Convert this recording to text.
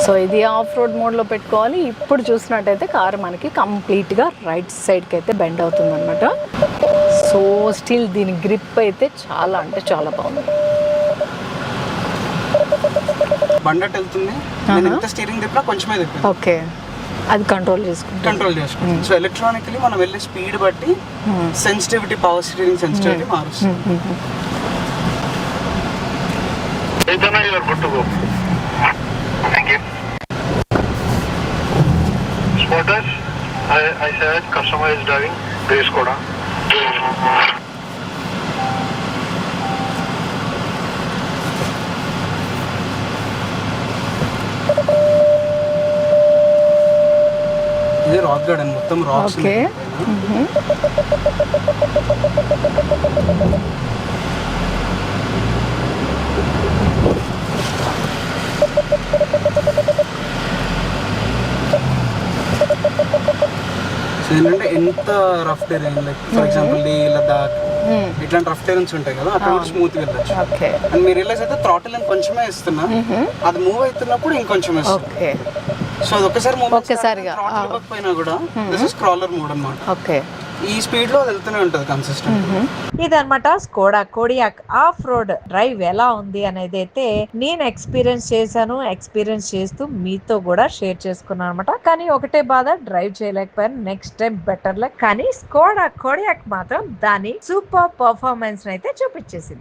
So ఇది of road మోడ్లో పెట్టుకోవాలి. ఇప్పుడు చూసినట్టయితే కారు మనకి కంప్లీట్గా రైట్ సైడ్కి అయితే బెండ్ అవుతుంది అనమాట. సో స్టిల్ దీని గ్రిప్ అయితే చాలా అంటే చాలా బాగుంది. బండట్ వెళ్తుంది, స్టీరింగ్ తిప్పినా కొంచెమే తిప్పి ఓకే, అది కంట్రోల్ చేసుకుంటాం. సో ఎలక్ట్రానికలీ మనం వెళ్ళే స్పీడ్ బట్టి సెన్సిటివిటీ, పవర్ స్టీరింగ్ సెన్సిటివిటీ మారుస్తుంది. Spotters, I said customer is driving Grace Koda. ఇది రాక్ గార్డెన్, మొత్తం రాక్స్. ఓకే, ఏంటంటే ఎంత rough terrain, like for example లే, లదాఖ్ ఇట్లాంటి రఫ్ టెరైన్స్ ఉంటాయి కదా, అక్కడ స్మూత్ గా వెళ్ళచ్చు. అండ్ మీరు రియలైజ్ అయితే థ్రాటిల్ అని కొంచెమే ఇస్తున్నా, అది మూవ్ అవుతున్నప్పుడు ఇంకొంచెం ఇస్తుంది. సో అది ఒక్కసారిగా పోయినా కూడా దిస్ ఇస్ క్రాలర్ మోడ్ అన్నమాట. ఓకే, ఈ స్పీడ్ లో వెళ్తూనే ఉంటది కన్సిస్టెంట్. ఇదన్నమాట Skoda Kodiak of road drive ఎలా ఉంది అనేది అయితే నేను ఎక్స్పీరియన్స్ చేశాను. ఎక్స్పీరియన్స్ చేస్తూ మీతో కూడా షేర్ చేసుకున్నాను అనమాట. కానీ ఒకటే బాధ, డ్రైవ్ చేయలేకపోయాను. Next time better luck. కానీ స్కోడా కోడియాక్ మాత్రం దాని సూపర్ పర్ఫార్మెన్స్ అయితే చూపించేసింది.